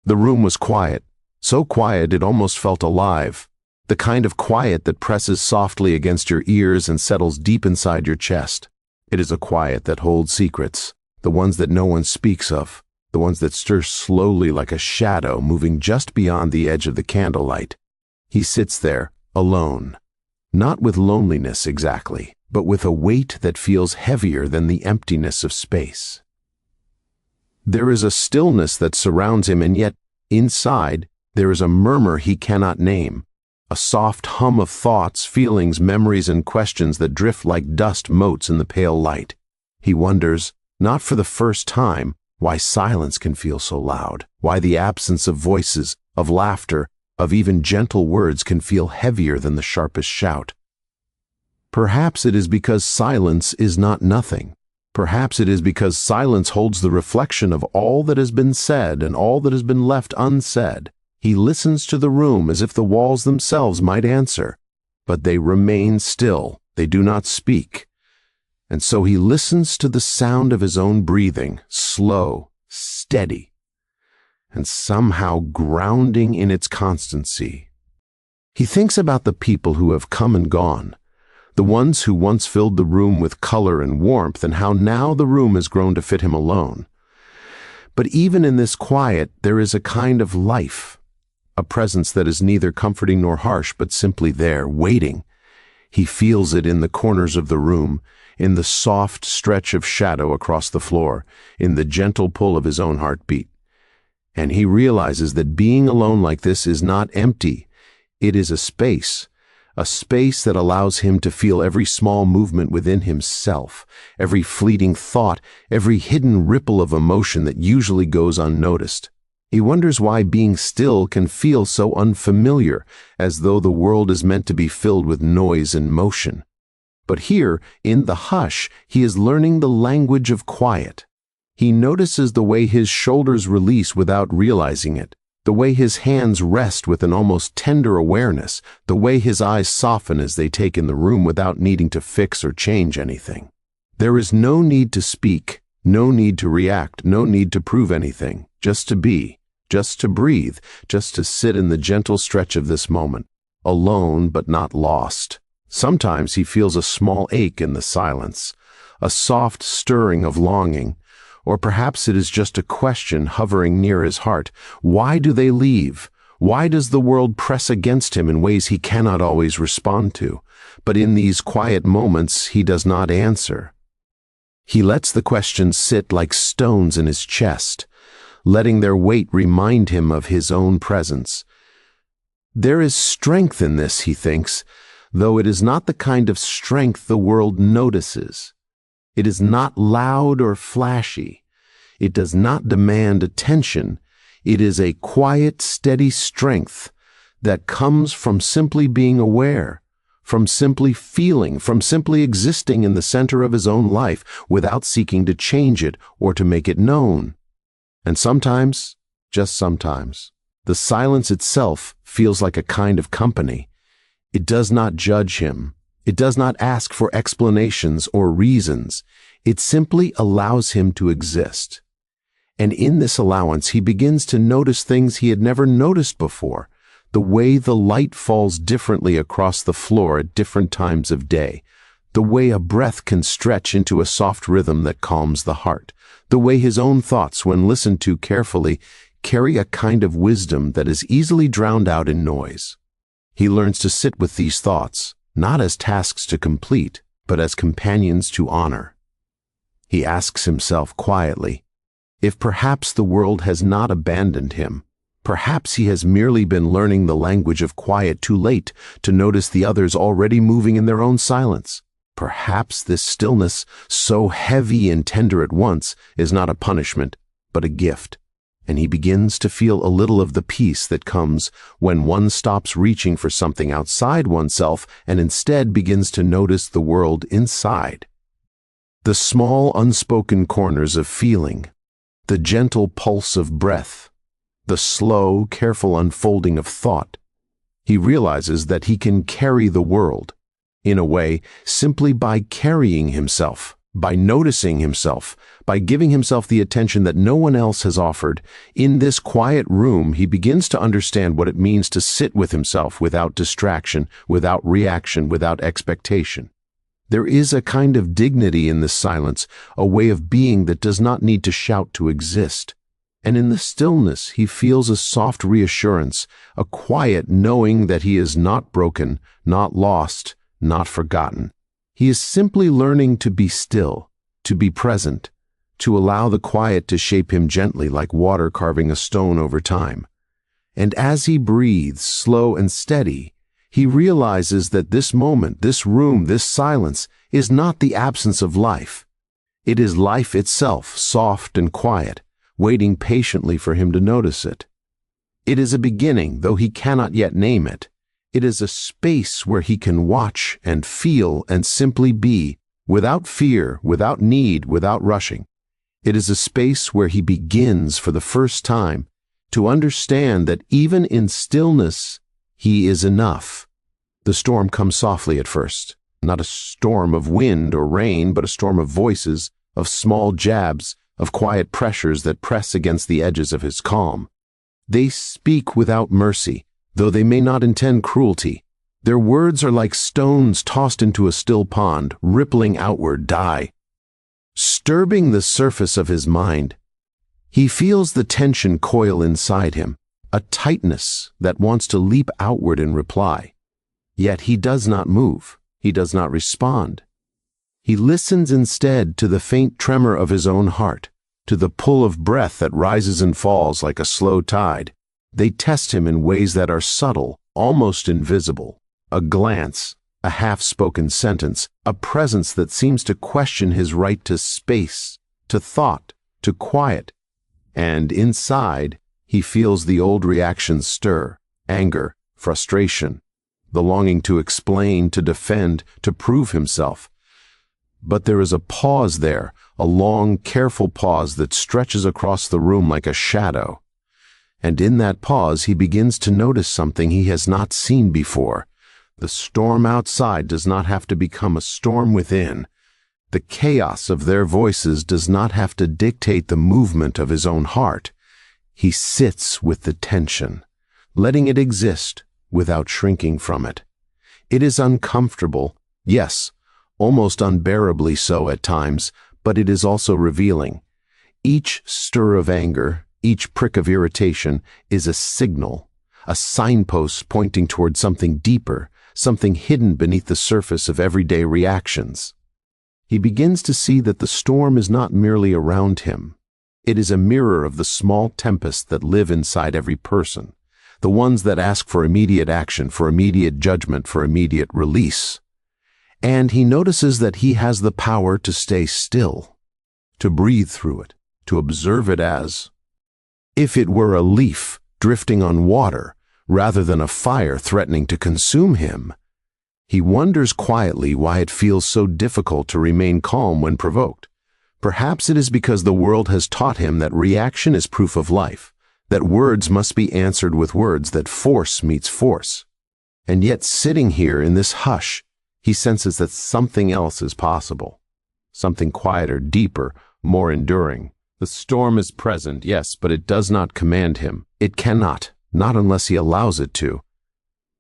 The room was quiet, so quiet it almost felt alive, the kind of quiet that presses softly against your ears and settles deep inside your chest. It is a quiet that holds secrets, the ones that no one speaks of, the ones that stir slowly like a shadow moving just beyond the edge of the candlelight. He sits there, alone, not with loneliness exactly, but with a weight that feels heavier than the emptiness of space. There is a stillness that surrounds him, and yet, inside, there is a murmur he cannot name, a soft hum of thoughts, feelings, memories, and questions that drift like dust motes in the pale light. He wonders, not for the first time, why silence can feel so loud, why the absence of voices, of laughter, of even gentle words can feel heavier than the sharpest shout. Perhaps it is because silence is not nothing. Perhaps it is because silence holds the reflection of all that has been said and all that has been left unsaid. He listens to the room as if the walls themselves might answer, but they remain still, they do not speak. And so he listens to the sound of his own breathing, slow, steady, and somehow grounding in its constancy. He thinks about the people who have come and gone, the ones who once filled the room with color and warmth, and how now the room has grown to fit him alone. But even in this quiet, there is a kind of life, a presence that is neither comforting nor harsh, but simply there, waiting. He feels it in the corners of the room, in the soft stretch of shadow across the floor, in the gentle pull of his own heartbeat. And he realizes that being alone like this is not empty. It is a space that allows him to feel every small movement within himself, every fleeting thought, every hidden ripple of emotion that usually goes unnoticed. He wonders why being still can feel so unfamiliar, as though the world is meant to be filled with noise and motion. But here, in the hush, he is learning the language of quiet. He notices the way his shoulders release without realizing it, the way his hands rest with an almost tender awareness, the way his eyes soften as they take in the room without needing to fix or change anything. There is no need to speak, no need to react, no need to prove anything, just to be, just to breathe, just to sit in the gentle stretch of this moment, alone but not lost. Sometimes he feels a small ache in the silence, a soft stirring of longing, or perhaps it is just a question hovering near his heart. Why do they leave? Why does the world press against him in ways he cannot always respond to? But in these quiet moments, he does not answer. He lets the questions sit like stones in his chest, letting their weight remind him of his own presence. There is strength in this, he thinks, though it is not the kind of strength the world notices. It is not loud or flashy. It does not demand attention. It is a quiet, steady strength that comes from simply being aware, from simply feeling, from simply existing in the center of his own life without seeking to change it or to make it known. And sometimes, just sometimes, the silence itself feels like a kind of company. It does not judge him. It does not ask for explanations or reasons. It simply allows him to exist. And in this allowance, he begins to notice things he had never noticed before, the way the light falls differently across the floor at different times of day, the way a breath can stretch into a soft rhythm that calms the heart, the way his own thoughts, when listened to carefully, carry a kind of wisdom that is easily drowned out in noise. He learns to sit with these thoughts, not as tasks to complete, but as companions to honor. He asks himself quietly, if perhaps the world has not abandoned him, perhaps he has merely been learning the language of quiet too late to notice the others already moving in their own silence. Perhaps this stillness, so heavy and tender at once, is not a punishment, but a gift. And he begins to feel a little of the peace that comes when one stops reaching for something outside oneself and instead begins to notice the world inside. The small unspoken corners of feeling, the gentle pulse of breath, the slow, careful unfolding of thought. He realizes that he can carry the world, in a way, simply by carrying himself, By noticing himself, by giving himself the attention that no one else has offered, in this quiet room he begins to understand what it means to sit with himself without distraction, without reaction, without expectation. There is a kind of dignity in this silence, a way of being that does not need to shout to exist. And in the stillness he feels a soft reassurance, a quiet knowing that he is not broken, not lost, not forgotten. He is simply learning to be still, to be present, to allow the quiet to shape him gently like water carving a stone over time. And as he breathes, slow and steady, he realizes that this moment, this room, this silence is not the absence of life. It is life itself, soft and quiet, waiting patiently for him to notice it. It is a beginning, though he cannot yet name it. It is a space where he can watch and feel and simply be, without fear, without need, without rushing. It is a space where he begins for the first time to understand that even in stillness, he is enough. The storm comes softly at first, not a storm of wind or rain, but a storm of voices, of small jabs, of quiet pressures that press against the edges of his calm. They speak without mercy, though they may not intend cruelty. Their words are like stones tossed into a still pond, rippling outward, disturbing the surface of his mind. He feels the tension coil inside him, a tightness that wants to leap outward in reply. Yet he does not move, he does not respond. He listens instead to the faint tremor of his own heart, to the pull of breath that rises and falls like a slow tide. They test him in ways that are subtle, almost invisible. A glance, a half-spoken sentence, a presence that seems to question his right to space, to thought, to quiet. And inside, he feels the old reactions stir: anger, frustration, the longing to explain, to defend, to prove himself. But there is a pause there, a long, careful pause that stretches across the room like a shadow. And in that pause he begins to notice something he has not seen before. The storm outside does not have to become a storm within. The chaos of their voices does not have to dictate the movement of his own heart. He sits with the tension, letting it exist without shrinking from it. It is uncomfortable, yes, almost unbearably so at times, but it is also revealing. Each stir of anger, each prick of irritation is a signal, a signpost pointing toward something deeper, something hidden beneath the surface of everyday reactions. He begins to see that the storm is not merely around him. It is a mirror of the small tempests that live inside every person, the ones that ask for immediate action, for immediate judgment, for immediate release. And he notices that he has the power to stay still, to breathe through it, to observe it as if it were a leaf drifting on water, rather than a fire threatening to consume him. He wonders quietly why it feels so difficult to remain calm when provoked. Perhaps it is because the world has taught him that reaction is proof of life, that words must be answered with words, that force meets force. And yet, sitting here in this hush, he senses that something else is possible, something quieter, deeper, more enduring. The storm is present, yes, but it does not command him. It cannot, not unless he allows it to.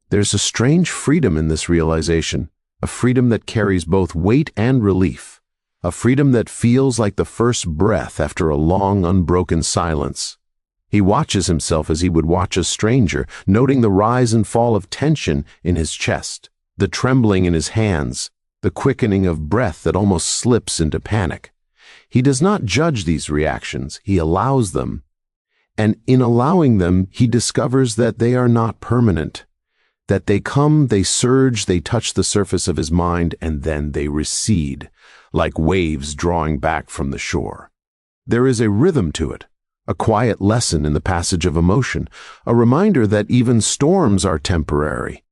There's a strange freedom in this realization, a freedom that carries both weight and relief, a freedom that feels like the first breath after a long, unbroken silence. He watches himself as he would watch a stranger, noting the rise and fall of tension in his chest, the trembling in his hands, the quickening of breath that almost slips into panic. He does not judge these reactions, he allows them. And in allowing them, he discovers that they are not permanent, that they come, they surge, they touch the surface of his mind, and then they recede, like waves drawing back from the shore. There is a rhythm to it, a quiet lesson in the passage of emotion, a reminder that even storms are temporary.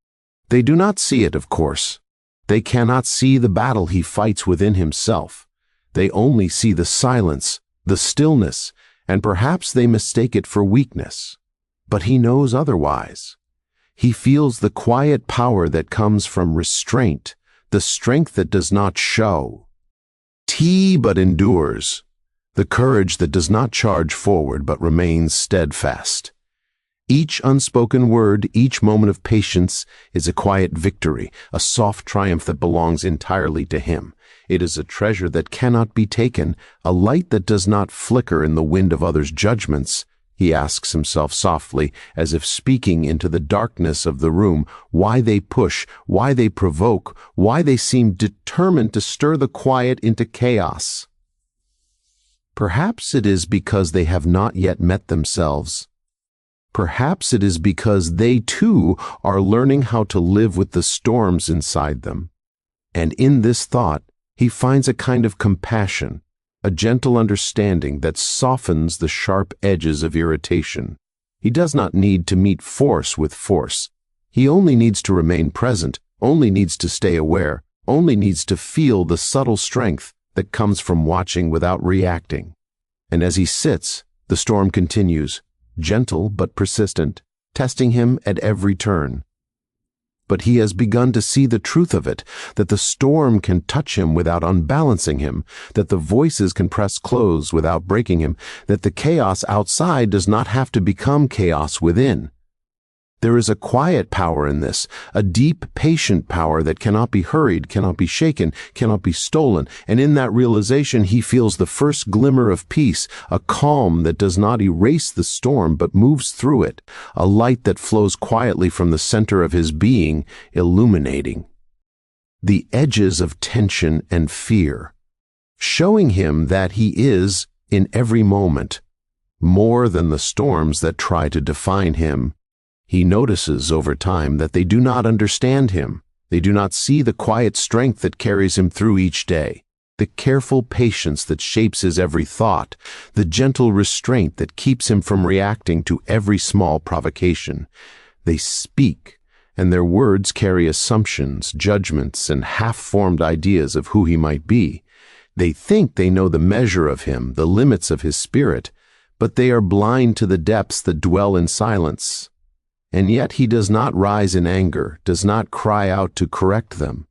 They do not see it, of course. They cannot see the battle he fights within himself. They only see the silence, the stillness, and perhaps they mistake it for weakness. But he knows otherwise. He feels the quiet power that comes from restraint, the strength that does not show. but endures. The courage that does not charge forward but remains steadfast. Each unspoken word, each moment of patience is a quiet victory, a soft triumph that belongs entirely to him. It is a treasure that cannot be taken, a light that does not flicker in the wind of others' judgments. He asks himself softly, as if speaking into the darkness of the room, why they push, why they provoke, why they seem determined to stir the quiet into chaos. Perhaps it is because they have not yet met themselves. Perhaps it is because they too are learning how to live with the storms inside them. And in this thought, he finds a kind of compassion, a gentle understanding that softens the sharp edges of irritation. He does not need to meet force with force. He only needs to remain present, only needs to stay aware, only needs to feel the subtle strength that comes from watching without reacting. And as he sits, the storm continues, gentle but persistent, testing him at every turn. But he has begun to see the truth of it, that the storm can touch him without unbalancing him, that the voices can press close without breaking him, that the chaos outside does not have to become chaos within. There is a quiet power in this, a deep, patient power that cannot be hurried, cannot be shaken, cannot be stolen, and in that realization he feels the first glimmer of peace, a calm that does not erase the storm but moves through it, a light that flows quietly from the center of his being, illuminating the edges of tension and fear, showing him that he is, in every moment, more than the storms that try to define him. He notices over time that they do not understand him. They do not see the quiet strength that carries him through each day, the careful patience that shapes his every thought, the gentle restraint that keeps him from reacting to every small provocation. They speak, and their words carry assumptions, judgments, and half-formed ideas of who he might be. They think they know the measure of him, the limits of his spirit, but they are blind to the depths that dwell in silence. And yet he does not rise in anger, does not cry out to correct them.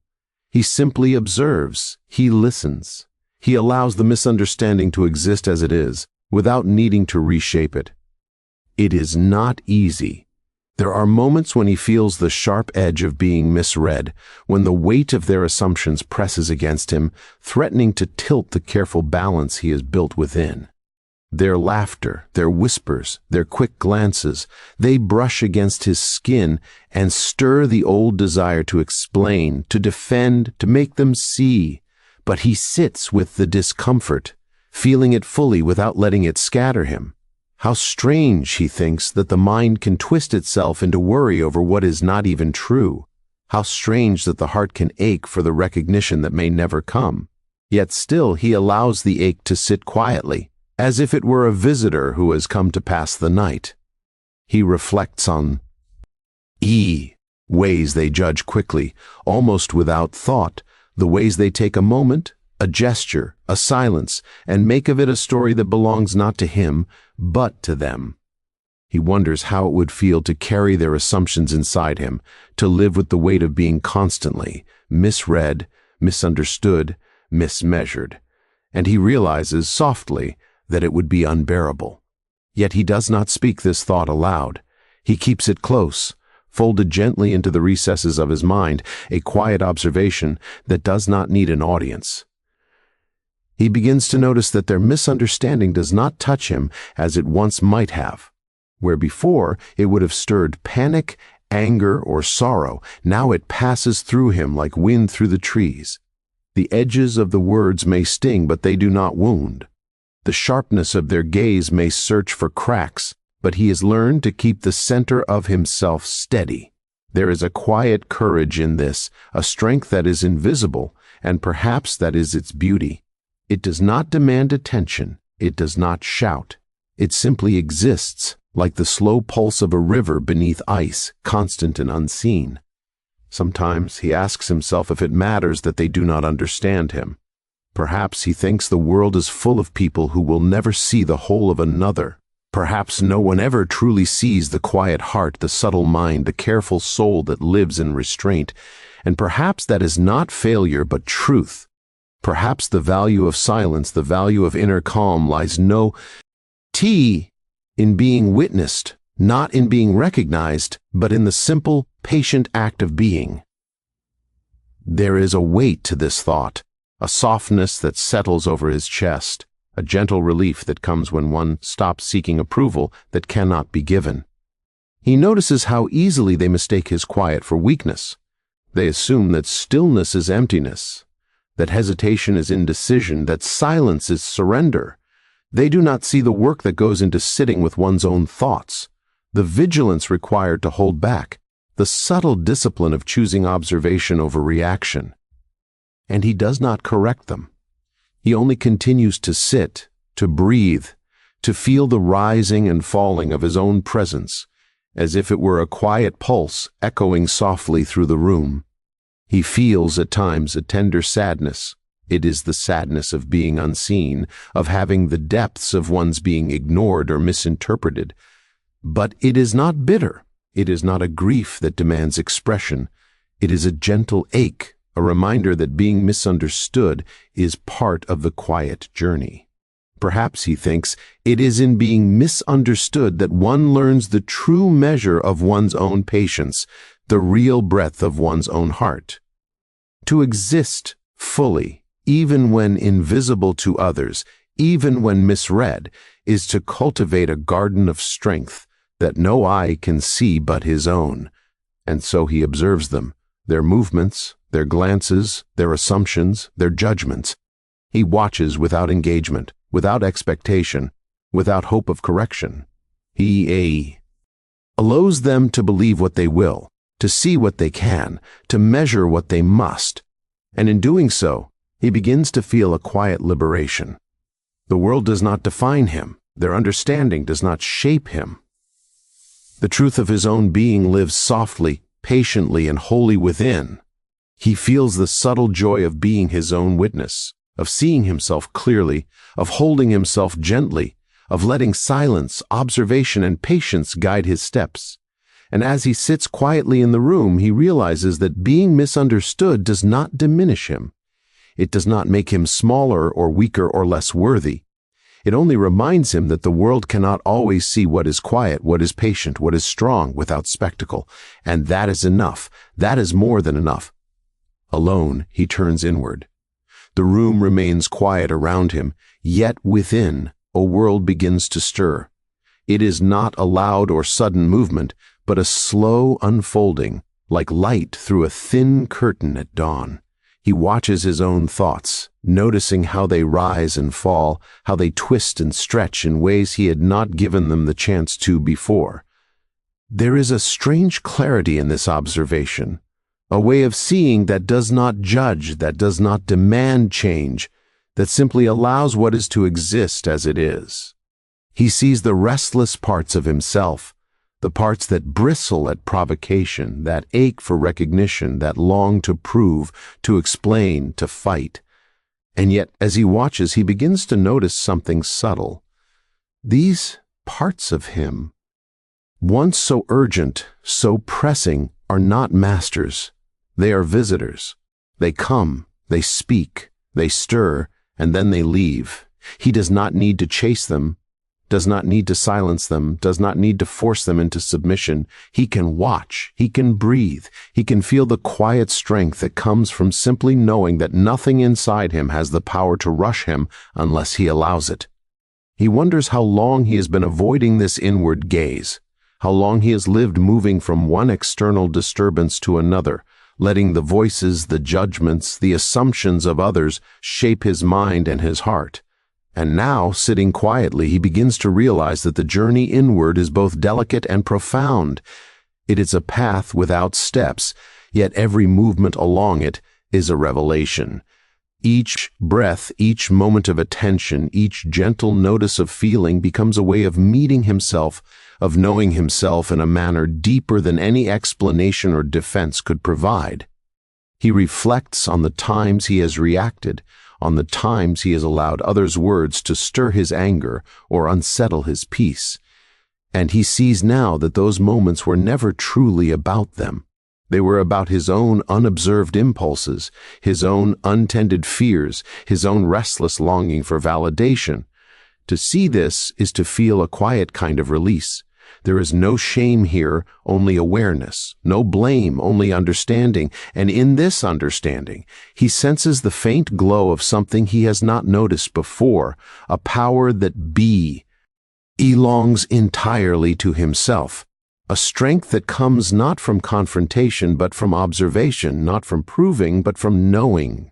He simply observes, he listens. He allows the misunderstanding to exist as it is, without needing to reshape it. It is not easy. There are moments when he feels the sharp edge of being misread, when the weight of their assumptions presses against him, threatening to tilt the careful balance he has built within. Their laughter, their whispers, their quick glances, they brush against his skin and stir the old desire to explain, to defend, to make them see. But he sits with the discomfort, feeling it fully without letting it scatter him. How strange, he thinks, that the mind can twist itself into worry over what is not even true. How strange that the heart can ache for the recognition that may never come. Yet still he allows the ache to sit quietly, as if it were a visitor who has come to pass the night. He reflects on ways they judge quickly, almost without thought, the ways they take a moment, a gesture, a silence, and make of it a story that belongs not to him, but to them. He wonders how it would feel to carry their assumptions inside him, to live with the weight of being constantly misread, misunderstood, mismeasured. And he realizes softly that it would be unbearable. Yet he does not speak this thought aloud. He keeps it close, folded gently into the recesses of his mind, a quiet observation that does not need an audience. He begins to notice that their misunderstanding does not touch him as it once might have. Where before it would have stirred panic, anger, or sorrow, now it passes through him like wind through the trees. The edges of the words may sting, but they do not wound. The sharpness of their gaze may search for cracks, but he has learned to keep the center of himself steady. There is a quiet courage in this, a strength that is invisible, and perhaps that is its beauty. It does not demand attention, it does not shout. It simply exists, like the slow pulse of a river beneath ice, constant and unseen. Sometimes he asks himself if it matters that they do not understand him. Perhaps he thinks the world is full of people who will never see the whole of another. Perhaps no one ever truly sees the quiet heart, the subtle mind, the careful soul that lives in restraint. And perhaps that is not failure but truth. Perhaps the value of silence, the value of inner calm, lies no in being witnessed, not in being recognized, but in the simple, patient act of being. There is a weight to this thought, a softness that settles over his chest, a gentle relief that comes when one stops seeking approval that cannot be given. He notices how easily they mistake his quiet for weakness. They assume that stillness is emptiness, that hesitation is indecision, that silence is surrender. They do not see the work that goes into sitting with one's own thoughts, the vigilance required to hold back, the subtle discipline of choosing observation over reaction. And he does not correct them. He only continues to sit, to breathe, to feel the rising and falling of his own presence, as if it were a quiet pulse echoing softly through the room. He feels at times a tender sadness. It is the sadness of being unseen, of having the depths of one's being ignored or misinterpreted. But it is not bitter. It is not a grief that demands expression. It is a gentle ache, a reminder that being misunderstood is part of the quiet journey. Perhaps, he thinks, it is in being misunderstood that one learns the true measure of one's own patience, the real breadth of one's own heart. To exist fully, even when invisible to others, even when misread, is to cultivate a garden of strength that no eye can see but his own. And so he observes them, their movements, their glances, their assumptions, their judgments. He watches without engagement, without expectation, without hope of correction. He allows them to believe what they will, to see what they can, to measure what they must. And in doing so, he begins to feel a quiet liberation. The world does not define him. Their understanding does not shape him. The truth of his own being lives softly, patiently, and wholly within. He feels the subtle joy of being his own witness, of seeing himself clearly, of holding himself gently, of letting silence, observation, and patience guide his steps. And as he sits quietly in the room, he realizes that being misunderstood does not diminish him. It does not make him smaller or weaker or less worthy. It only reminds him that the world cannot always see what is quiet, what is patient, what is strong without spectacle. And that is enough. That is more than enough. Alone, he turns inward. The room remains quiet around him, yet within, a world begins to stir. It is not a loud or sudden movement, but a slow unfolding, like light through a thin curtain at dawn. He watches his own thoughts, noticing how they rise and fall, how they twist and stretch in ways he had not given them the chance to before. There is a strange clarity in this observation, a way of seeing that does not judge, that does not demand change, that simply allows what is to exist as it is. He sees the restless parts of himself, the parts that bristle at provocation, that ache for recognition, that long to prove, to explain, to fight. And yet, as he watches, he begins to notice something subtle. These parts of him, once so urgent, so pressing, are not masters. They are visitors. They come, they speak, they stir, and then they leave. He does not need to chase them, does not need to silence them, does not need to force them into submission. He can watch, he can breathe, he can feel the quiet strength that comes from simply knowing that nothing inside him has the power to rush him unless he allows it. He wonders how long he has been avoiding this inward gaze, how long he has lived moving from one external disturbance to another, letting the voices, the judgments, the assumptions of others shape his mind and his heart. And now, sitting quietly, he begins to realize that the journey inward is both delicate and profound. It is a path without steps, yet every movement along it is a revelation. Each breath, each moment of attention, each gentle notice of feeling becomes a way of meeting himself, of knowing himself in a manner deeper than any explanation or defense could provide. He reflects on the times he has reacted, on the times he has allowed others' words to stir his anger or unsettle his peace. And he sees now that those moments were never truly about them. They were about his own unobserved impulses, his own untended fears, his own restless longing for validation. To see this is to feel a quiet kind of release. There is no shame here, only awareness, no blame, only understanding, and in this understanding, he senses the faint glow of something he has not noticed before, a power that belongs entirely to himself, a strength that comes not from confrontation but from observation, not from proving but from knowing.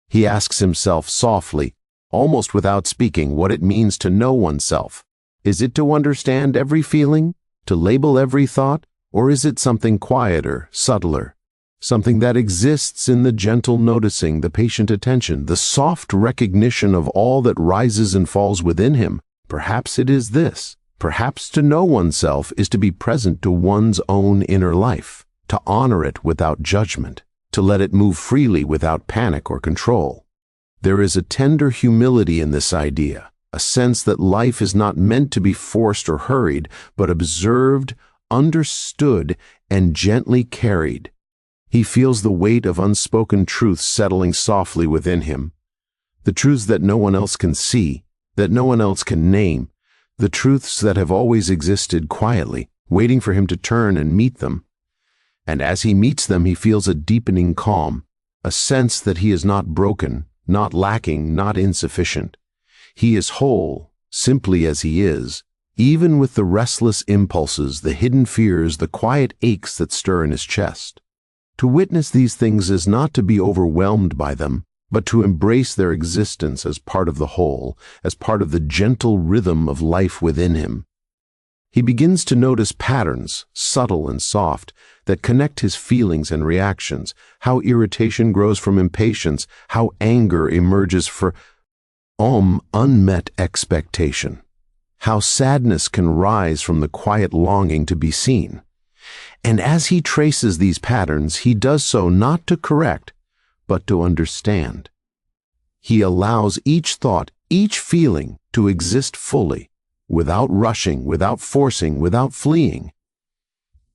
He asks himself softly, almost without speaking, what it means to know oneself. Is it to understand every feeling, to label every thought, or is it something quieter, subtler, something that exists in the gentle noticing, the patient attention, the soft recognition of all that rises and falls within him? Perhaps it is this. Perhaps to know oneself is to be present to one's own inner life, to honor it without judgment, to let it move freely without panic or control. There is a tender humility in this idea, a sense that life is not meant to be forced or hurried, but observed, understood, and gently carried. He feels the weight of unspoken truths settling softly within him, the truths that no one else can see, that no one else can name, the truths that have always existed quietly, waiting for him to turn and meet them. And as he meets them, he feels a deepening calm, a sense that he is not broken, not lacking, not insufficient. He is whole, simply as he is, even with the restless impulses, the hidden fears, the quiet aches that stir in his chest. To witness these things is not to be overwhelmed by them, but to embrace their existence as part of the whole, as part of the gentle rhythm of life within him. He begins to notice patterns, subtle and soft, that connect his feelings and reactions, how irritation grows from impatience, how anger emerges from unmet expectation, how sadness can rise from the quiet longing to be seen. And as he traces these patterns, he does so not to correct, but to understand. He allows each thought, each feeling to exist fully, without rushing, without forcing, without fleeing.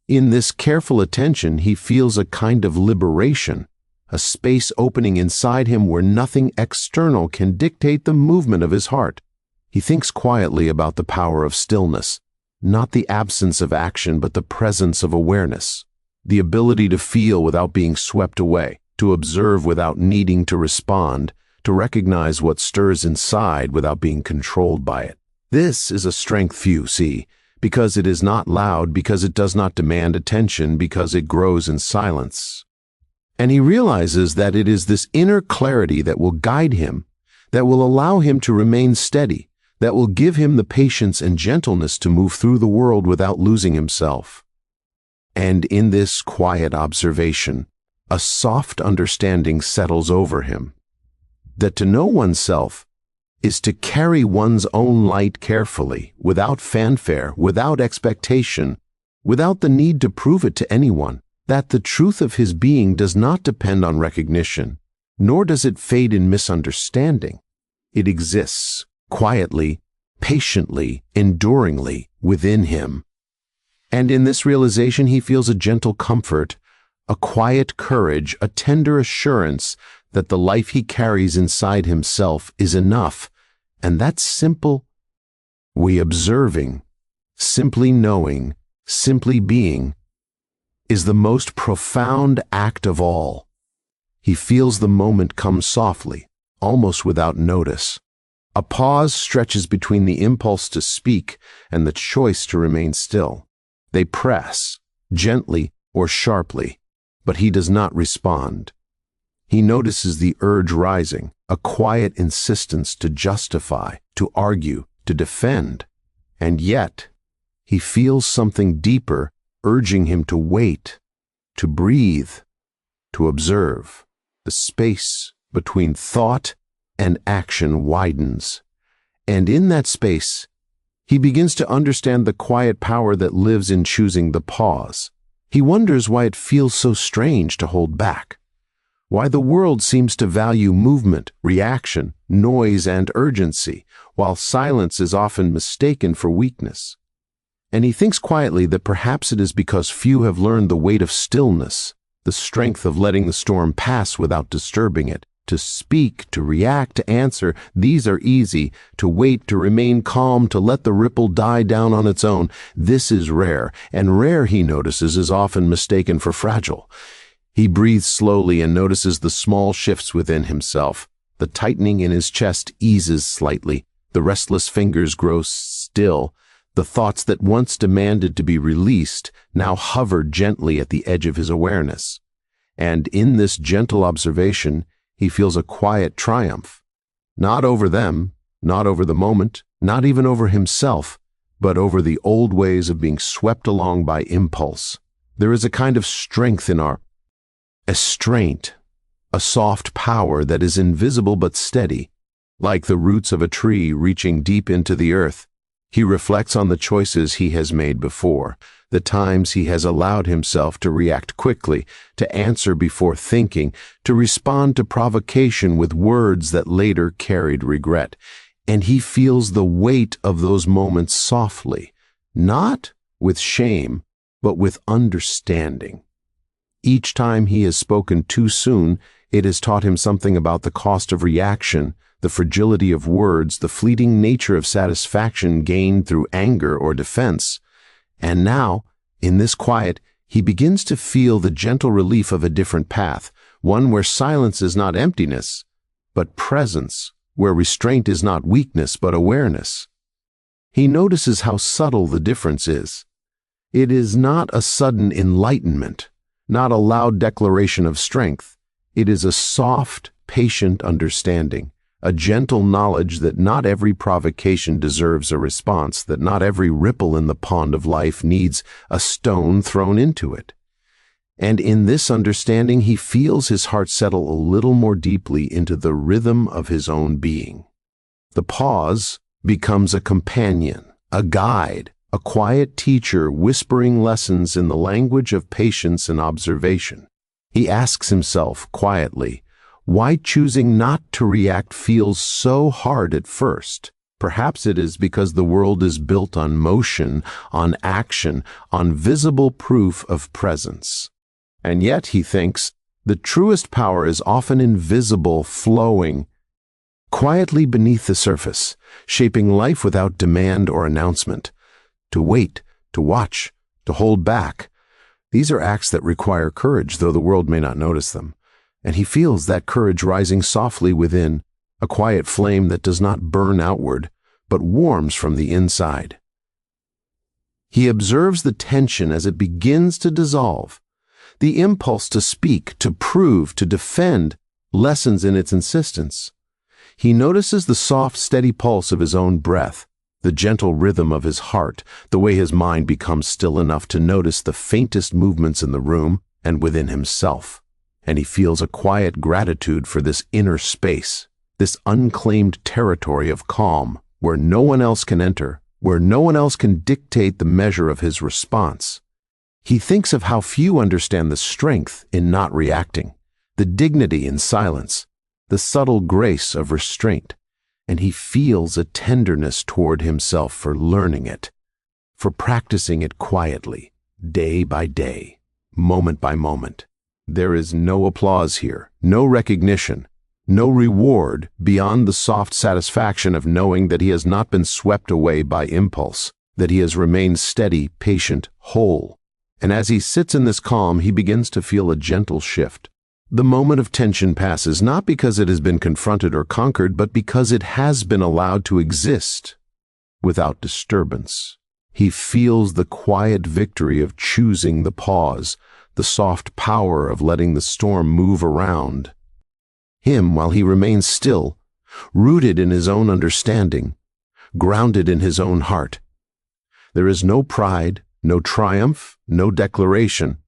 In this careful attention, he feels a kind of liberation, a space opening inside him where nothing external can dictate the movement of his heart. He thinks quietly about the power of stillness, not the absence of action, but the presence of awareness, the ability to feel without being swept away, to observe without needing to respond, to recognize what stirs inside without being controlled by it. This is a strength few see, because it is not loud, because it does not demand attention, because it grows in silence. And he realizes that it is this inner clarity that will guide him, that will allow him to remain steady, that will give him the patience and gentleness to move through the world without losing himself. And in this quiet observation, a soft understanding settles over him, that to know oneself is to carry one's own light carefully, without fanfare, without expectation, without the need to prove it to anyone, that the truth of his being does not depend on recognition, nor does it fade in misunderstanding. It exists, quietly, patiently, enduringly, within him. And in this realization he feels a gentle comfort, a quiet courage, a tender assurance that the life he carries inside himself is enough, and that simple observing, simply knowing, simply being, is the most profound act of all. He feels the moment come softly, almost without notice. A pause stretches between the impulse to speak and the choice to remain still. They press, gently or sharply, but he does not respond. He notices the urge rising, a quiet insistence to justify, to argue, to defend, and yet he feels something deeper urging him to wait, to breathe, to observe. The space between thought and action widens, and in that space, he begins to understand the quiet power that lives in choosing the pause. He wonders why it feels so strange to hold back, why the world seems to value movement, reaction, noise, and urgency, while silence is often mistaken for weakness. And he thinks quietly that perhaps it is because few have learned the weight of stillness, the strength of letting the storm pass without disturbing it. To speak, to react, to answer, these are easy. To wait, to remain calm, to let the ripple die down on its own, this is rare, and rare, he notices, is often mistaken for fragile. He breathes slowly and notices the small shifts within himself. The tightening in his chest eases slightly. The restless fingers grow still. The thoughts that once demanded to be released now hover gently at the edge of his awareness. And in this gentle observation, he feels a quiet triumph. Not over them, not over the moment, not even over himself, but over the old ways of being swept along by impulse. There is a kind of strength in a strength, a soft power that is invisible but steady, like the roots of a tree reaching deep into the earth. He reflects on the choices he has made before, the times he has allowed himself to react quickly, to answer before thinking, to respond to provocation with words that later carried regret. And he feels the weight of those moments softly, not with shame, but with understanding. Each time he has spoken too soon, it has taught him something about the cost of reaction, the fragility of words, the fleeting nature of satisfaction gained through anger or defense. And now, in this quiet, he begins to feel the gentle relief of a different path, one where silence is not emptiness, but presence, where restraint is not weakness, but awareness. He notices how subtle the difference is. It is not a sudden enlightenment, not a loud declaration of strength. It is a soft, patient understanding, a gentle knowledge that not every provocation deserves a response, that not every ripple in the pond of life needs a stone thrown into it. And in this understanding, he feels his heart settle a little more deeply into the rhythm of his own being. The pause becomes a companion, a guide, a quiet teacher whispering lessons in the language of patience and observation. He asks himself quietly, why choosing not to react feels so hard at first. Perhaps it is because the world is built on motion, on action, on visible proof of presence. And yet, he thinks, the truest power is often invisible, flowing quietly beneath the surface, shaping life without demand or announcement. To wait, to watch, to hold back. These are acts that require courage, though the world may not notice them. And he feels that courage rising softly within, a quiet flame that does not burn outward, but warms from the inside. He observes the tension as it begins to dissolve. The impulse to speak, to prove, to defend, lessens in its insistence. He notices the soft, steady pulse of his own breath, the gentle rhythm of his heart, the way his mind becomes still enough to notice the faintest movements in the room and within himself. And he feels a quiet gratitude for this inner space, this unclaimed territory of calm, where no one else can enter, where no one else can dictate the measure of his response. He thinks of how few understand the strength in not reacting, the dignity in silence, the subtle grace of restraint, and he feels a tenderness toward himself for learning it, for practicing it quietly, day by day, moment by moment. There is no applause here, no recognition, no reward beyond the soft satisfaction of knowing that he has not been swept away by impulse, that he has remained steady, patient, whole. And as he sits in this calm, he begins to feel a gentle shift. The moment of tension passes not because it has been confronted or conquered, but because it has been allowed to exist without disturbance. He feels the quiet victory of choosing the pause, the soft power of letting the storm move around him while he remains still, rooted in his own understanding, grounded in his own heart. There is no pride, no triumph, no declaration,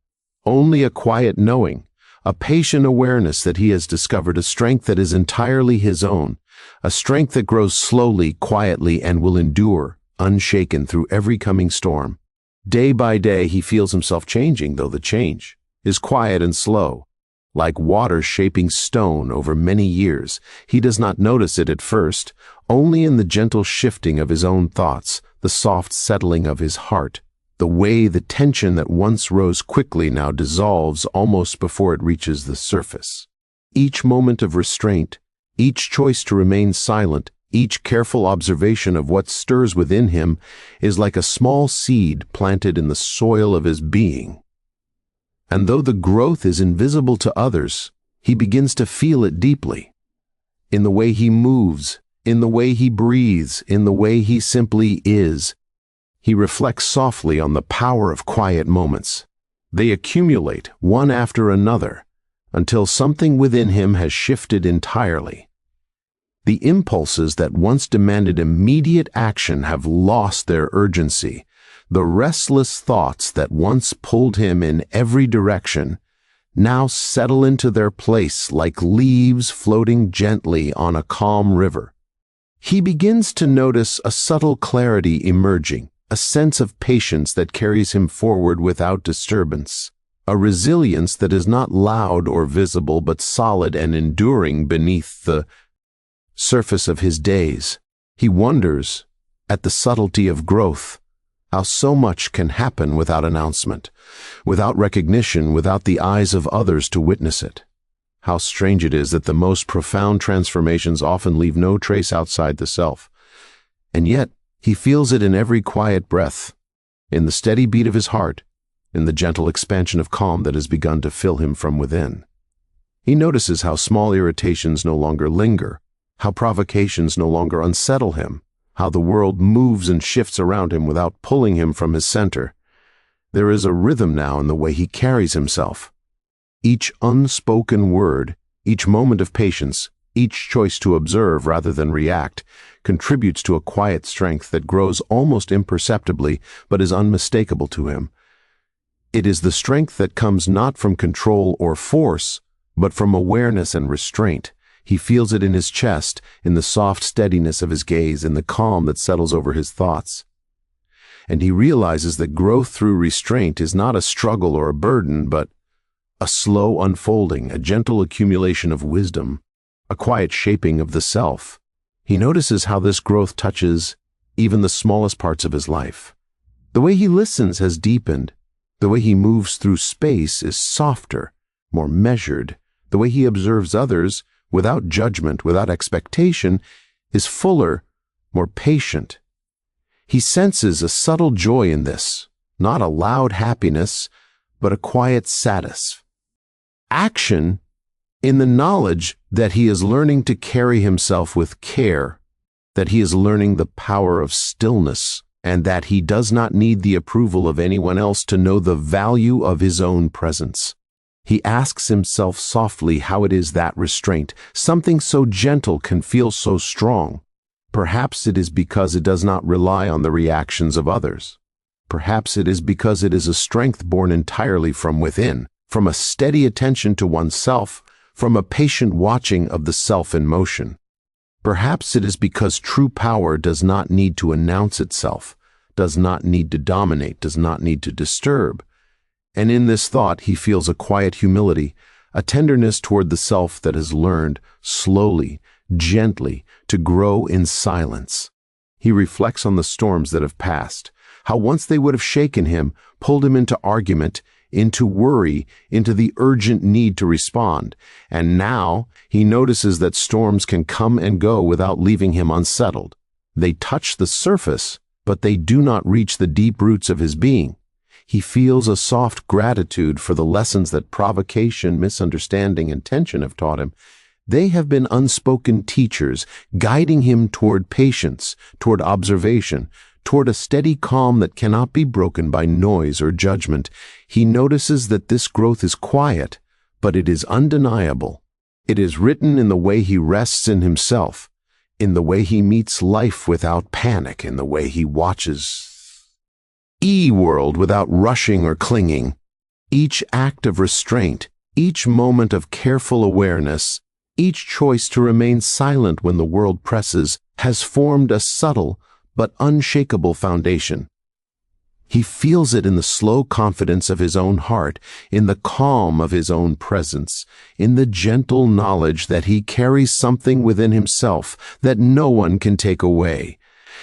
only a quiet knowing, a patient awareness that he has discovered a strength that is entirely his own, a strength that grows slowly, quietly, and will endure, unshaken through every coming storm. Day by day he feels himself changing, though the change is quiet and slow. like water shaping stone over many years. He does not notice it at first, only in the gentle shifting of his own thoughts, the soft settling of his heart, the way the tension that once rose quickly now dissolves almost before it reaches the surface. Each moment of restraint, each choice to remain silent, each careful observation of what stirs within him is like a small seed planted in the soil of his being. And though the growth is invisible to others, he begins to feel it deeply. In the way he moves, in the way he breathes, in the way he simply is. He reflects softly on the power of quiet moments. They accumulate one after another until something within him has shifted entirely. The impulses that once demanded immediate action have lost their urgency. The restless thoughts that once pulled him in every direction now settle into their place like leaves floating gently on a calm river. He begins to notice a subtle clarity emerging, a sense of patience that carries him forward without disturbance, a resilience that is not loud or visible but solid and enduring beneath the surface of his days. He wonders at the subtlety of growth, how so much can happen without announcement, without recognition, without the eyes of others to witness it. How strange it is that the most profound transformations often leave no trace outside the self. And yet, he feels it in every quiet breath, in the steady beat of his heart, in the gentle expansion of calm that has begun to fill him from within. He notices how small irritations no longer linger, how provocations no longer unsettle him, how the world moves and shifts around him without pulling him from his center. There is a rhythm now in the way he carries himself. Each unspoken word, each moment of patience, each choice to observe rather than react, contributes to a quiet strength that grows almost imperceptibly but is unmistakable to him. It is the strength that comes not from control or force, but from awareness and restraint. He feels it in his chest, in the soft steadiness of his gaze, in the calm that settles over his thoughts. And he realizes that growth through restraint is not a struggle or a burden, but a slow unfolding, a gentle accumulation of wisdom, a quiet shaping of the self. He notices how this growth touches even the smallest parts of his life. The way he listens has deepened. The way he moves through space is softer, more measured. The way he observes others, without judgment, without expectation, is fuller, more patient. He senses a subtle joy in this, not a loud happiness, but a quiet satisfaction. Action in the knowledge that he is learning to carry himself with care, that he is learning the power of stillness, and that he does not need the approval of anyone else to know the value of his own presence. He asks himself softly how it is that restraint, something so gentle, can feel so strong. Perhaps it is because it does not rely on the reactions of others. Perhaps it is because it is a strength born entirely from within, from a steady attention to oneself, from a patient watching of the self in motion. Perhaps it is because true power does not need to announce itself, does not need to dominate, does not need to disturb. And in this thought he feels a quiet humility, a tenderness toward the self that has learned, slowly, gently, to grow in silence. He reflects on the storms that have passed, how once they would have shaken him, pulled him into argument, into worry, into the urgent need to respond. And now he notices that storms can come and go without leaving him unsettled. They touch the surface, but they do not reach the deep roots of his being. He feels a soft gratitude for the lessons that provocation, misunderstanding, and tension have taught him. They have been unspoken teachers, guiding him toward patience, toward observation, toward a steady calm that cannot be broken by noise or judgment. He notices that this growth is quiet, but it is undeniable. It is written in the way he rests in himself, in the way he meets life without panic, in the way he watches world without rushing or clinging. Each act of restraint, each moment of careful awareness, each choice to remain silent when the world presses, has formed a subtle but unshakable foundation. He feels it in the slow confidence of his own heart, in the calm of his own presence, in the gentle knowledge that he carries something within himself that no one can take away.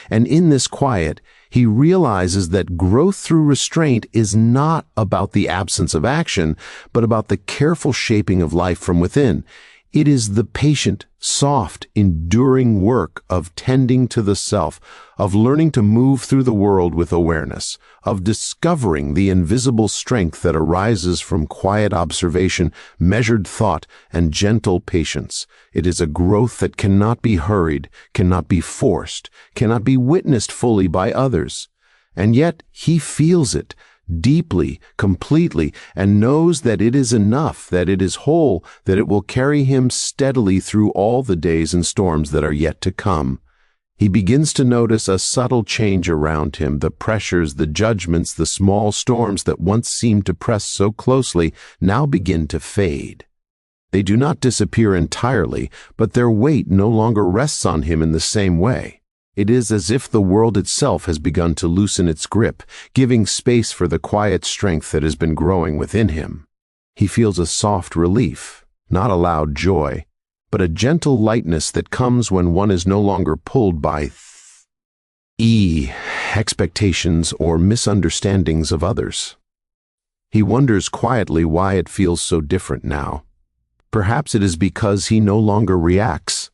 And in this quiet, he realizes that growth through restraint is not about the absence of action, but about the careful shaping of life from within. It is the patient, soft, enduring work of tending to the self, of learning to move through the world with awareness, of discovering the invisible strength that arises from quiet observation, measured thought, and gentle patience. It is a growth that cannot be hurried, cannot be forced, cannot be witnessed fully by others. And yet he feels it, deeply, completely, and knows that it is enough, that it is whole, that it will carry him steadily through all the days and storms that are yet to come. He begins to notice a subtle change around him. The pressures, the judgments, the small storms that once seemed to press so closely now begin to fade. They do not disappear entirely, but their weight no longer rests on him in the same way. It is as if the world itself has begun to loosen its grip, giving space for the quiet strength that has been growing within him. He feels a soft relief, not a loud joy, but a gentle lightness that comes when one is no longer pulled by expectations or misunderstandings of others. He wonders quietly why it feels so different now. Perhaps it is because he no longer reacts,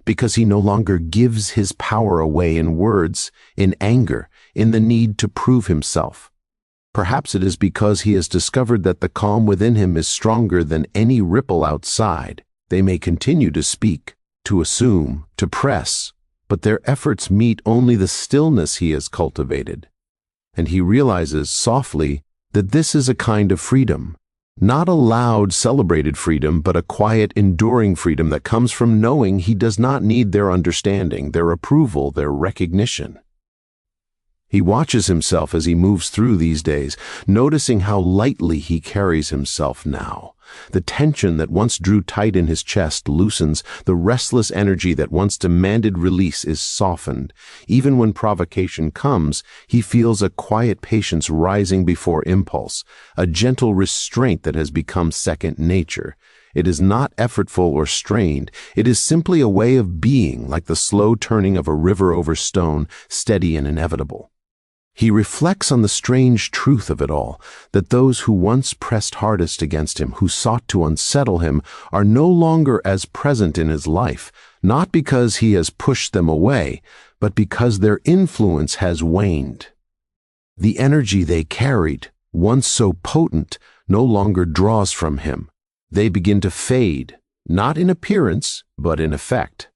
because he no longer gives his power away in words, in anger, in the need to prove himself. Perhaps it is because he has discovered that the calm within him is stronger than any ripple outside. They may continue to speak, to assume, to press, but their efforts meet only the stillness he has cultivated. And he realizes softly that this is a kind of freedom. Not a loud, celebrated freedom, but a quiet, enduring freedom that comes from knowing he does not need their understanding, their approval, their recognition. He watches himself as he moves through these days, noticing how lightly he carries himself now. The tension that once drew tight in his chest loosens, the restless energy that once demanded release is softened. Even when provocation comes, he feels a quiet patience rising before impulse, a gentle restraint that has become second nature. It is not effortful or strained. It is simply a way of being, like the slow turning of a river over stone, steady and inevitable. He reflects on the strange truth of it all, that those who once pressed hardest against him, who sought to unsettle him, are no longer as present in his life, not because he has pushed them away, but because their influence has waned. The energy they carried, once so potent, no longer draws from him. They begin to fade, not in appearance, but in effect.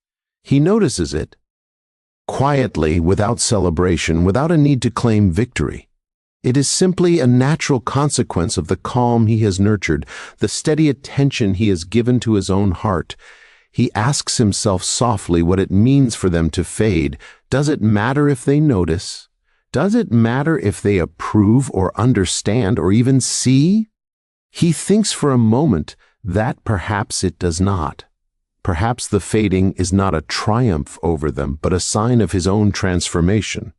He notices it, quietly, without celebration, without a need to claim victory. It is simply a natural consequence of the calm he has nurtured, the steady attention he has given to his own heart. He asks himself softly what it means for them to fade. Does it matter if they notice? Does it matter if they approve or understand or even see? He thinks for a moment that perhaps it does not. Perhaps the fading is not a triumph over them, but a sign of his own transformation.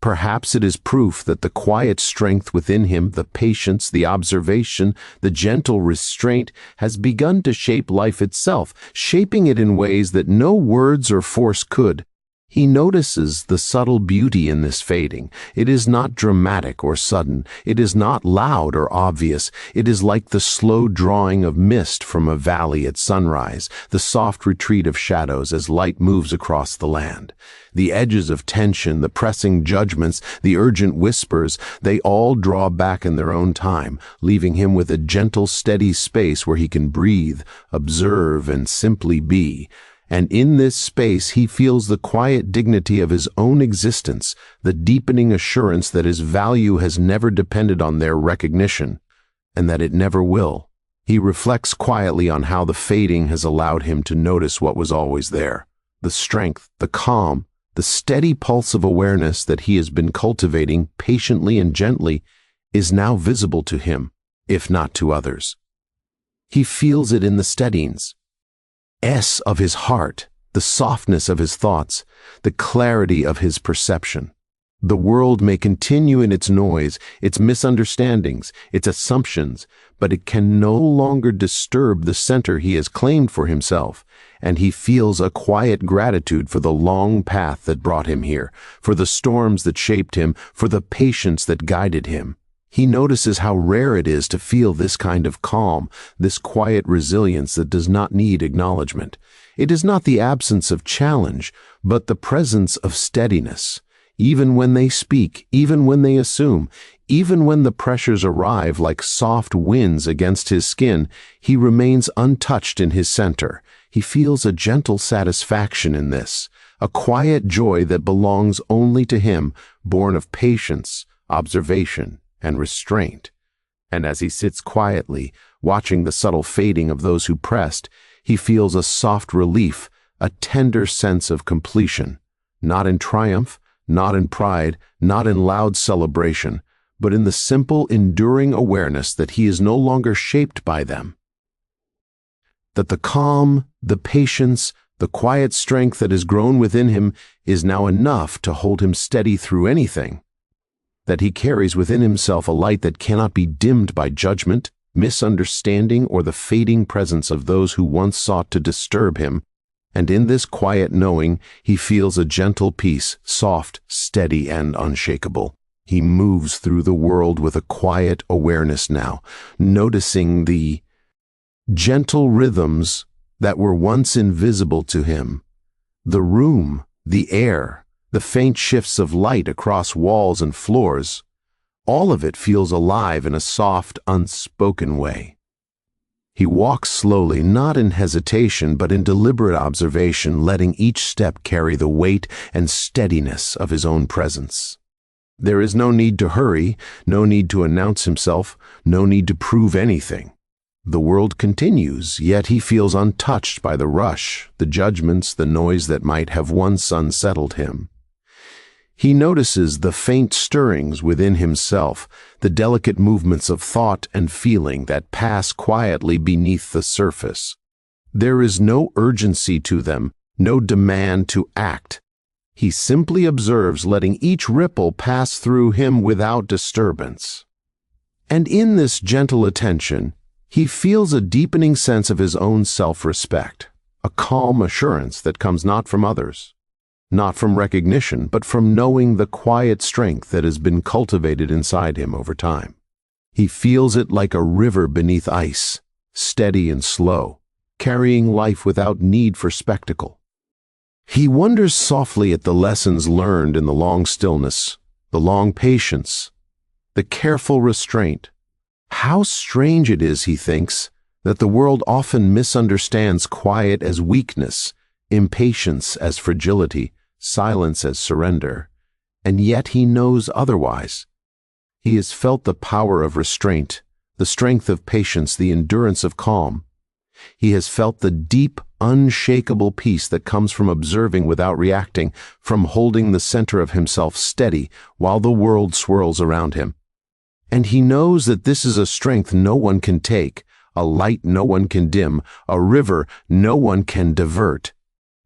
Perhaps it is proof that the quiet strength within him, the patience, the observation, the gentle restraint, has begun to shape life itself, shaping it in ways that no words or force could. He notices the subtle beauty in this fading. It is not dramatic or sudden. It is not loud or obvious. It is like the slow drawing of mist from a valley at sunrise, the soft retreat of shadows as light moves across the land. The edges of tension, the pressing judgments, the urgent whispers, they all draw back in their own time, leaving him with a gentle, steady space where he can breathe, observe, and simply be. And in this space he feels the quiet dignity of his own existence, the deepening assurance that his value has never depended on their recognition, and that it never will. He reflects quietly on how the fading has allowed him to notice what was always there. The strength, the calm, the steady pulse of awareness that he has been cultivating patiently and gently is now visible to him, if not to others. He feels it in the steadings of his heart, the softness of his thoughts, the clarity of his perception. The world may continue in its noise, its misunderstandings, its assumptions, but it can no longer disturb the center he has claimed for himself, and he feels a quiet gratitude for the long path that brought him here, for the storms that shaped him, for the patience that guided him. He notices how rare it is to feel this kind of calm, this quiet resilience that does not need acknowledgement. It is not the absence of challenge, but the presence of steadiness. Even when they speak, even when they assume, even when the pressures arrive like soft winds against his skin, he remains untouched in his center. He feels a gentle satisfaction in this, a quiet joy that belongs only to him, born of patience, observation, and restraint. And as he sits quietly, watching the subtle fading of those who pressed, he feels a soft relief, a tender sense of completion, not in triumph, not in pride, not in loud celebration, but in the simple, enduring awareness that he is no longer shaped by them. That the calm, the patience, the quiet strength that has grown within him is now enough to hold him steady through anything. That he carries within himself a light that cannot be dimmed by judgment, misunderstanding, or the fading presence of those who once sought to disturb him. And in this quiet knowing, he feels a gentle peace, soft, steady, and unshakable. He moves through the world with a quiet awareness now, noticing the gentle rhythms that were once invisible to him. The room, the air, the faint shifts of light across walls and floors, all of it feels alive in a soft, unspoken way. He walks slowly, not in hesitation, but in deliberate observation, letting each step carry the weight and steadiness of his own presence. There is no need to hurry, no need to announce himself, no need to prove anything. The world continues, yet he feels untouched by the rush, the judgments, the noise that might have once unsettled him. He notices the faint stirrings within himself, the delicate movements of thought and feeling that pass quietly beneath the surface. There is no urgency to them, no demand to act. He simply observes, letting each ripple pass through him without disturbance. And in this gentle attention, he feels a deepening sense of his own self-respect, a calm assurance that comes not from others, not from recognition, but from knowing the quiet strength that has been cultivated inside him over time. He feels it like a river beneath ice, steady and slow, carrying life without need for spectacle. He wonders softly at the lessons learned in the long stillness, the long patience, the careful restraint. How strange it is, he thinks, that the world often misunderstands quiet as weakness, impatience as fragility, silence as surrender, and yet he knows otherwise. He has felt the power of restraint, the strength of patience, the endurance of calm. He has felt the deep, unshakable peace that comes from observing without reacting, from holding the center of himself steady while the world swirls around him. And he knows that this is a strength no one can take, a light no one can dim, a river no one can divert.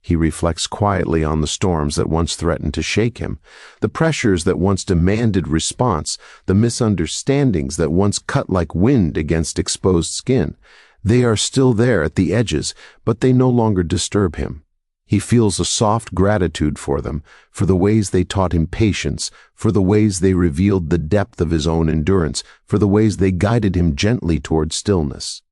He reflects quietly on the storms that once threatened to shake him, the pressures that once demanded response, the misunderstandings that once cut like wind against exposed skin. They are still there at the edges, but they no longer disturb him. He feels a soft gratitude for them, for the ways they taught him patience, for the ways they revealed the depth of his own endurance, for the ways they guided him gently toward stillness.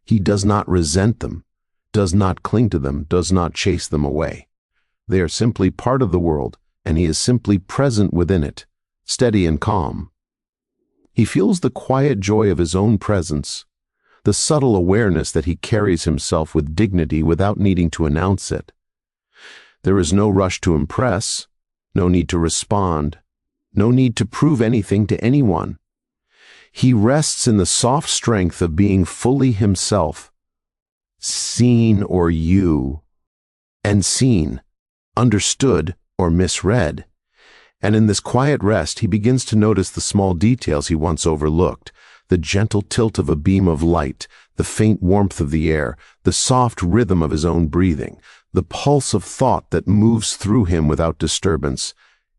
He does not resent them, does not cling to them, does not chase them away. They are simply part of the world, and he is simply present within it, steady and calm. He feels the quiet joy of his own presence, the subtle awareness that he carries himself with dignity without needing to announce it. There is no rush to impress, no need to respond, no need to prove anything to anyone. He rests in the soft strength of being fully himself, seen or and seen, understood or misread. And in this quiet rest, he begins to notice the small details he once overlooked, the gentle tilt of a beam of light, the faint warmth of the air, the soft rhythm of his own breathing, the pulse of thought that moves through him without disturbance.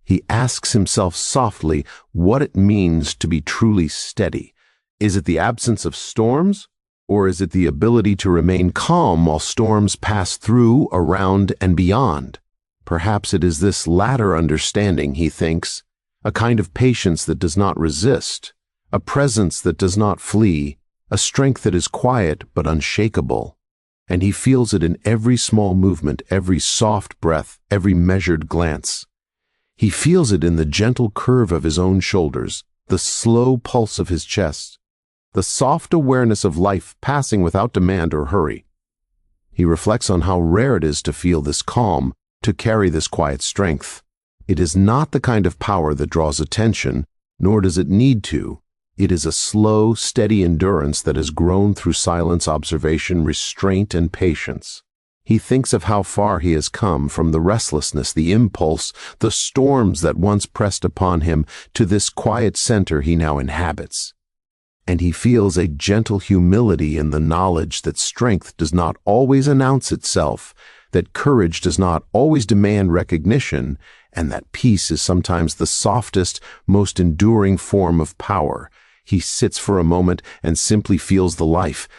He asks himself softly what it means to be truly steady. Is it the absence of storms, or is it the ability to remain calm while storms pass through, around, and beyond? Perhaps it is this latter understanding, he thinks, a kind of patience that does not resist, a presence that does not flee, a strength that is quiet but unshakable. And he feels it in every small movement, every soft breath, every measured glance. He feels it in the gentle curve of his own shoulders, the slow pulse of his chest, the soft awareness of life passing without demand or hurry. He reflects on how rare it is to feel this calm, to carry this quiet strength. It is not the kind of power that draws attention, nor does it need to. It is a slow, steady endurance that has grown through silence, observation, restraint, and patience. He thinks of how far he has come from the restlessness, the impulse, the storms that once pressed upon him to this quiet center he now inhabits. And he feels a gentle humility in the knowledge that strength does not always announce itself, that courage does not always demand recognition, and that peace is sometimes the softest, most enduring form of power. He sits for a moment and simply feels the life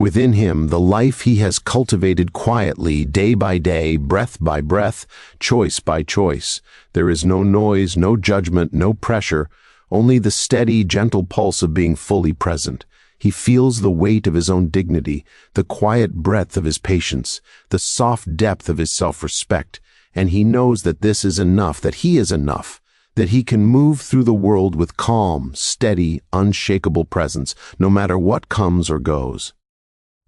within him, the life he has cultivated quietly, day by day, breath by breath, choice by choice. There is no noise, no judgment, no pressure, only the steady, gentle pulse of being fully present. He feels the weight of his own dignity, the quiet breadth of his patience, the soft depth of his self-respect, and he knows that this is enough, that he is enough, that he can move through the world with calm, steady, unshakable presence, no matter what comes or goes.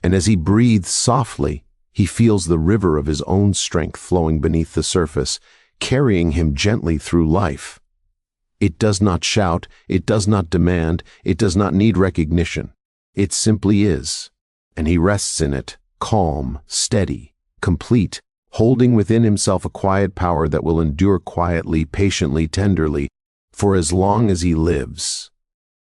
And as he breathes softly, he feels the river of his own strength flowing beneath the surface, carrying him gently through life. It does not shout, it does not demand, it does not need recognition. It simply is, and he rests in it, calm, steady, complete, holding within himself a quiet power that will endure quietly, patiently, tenderly, for as long as he lives.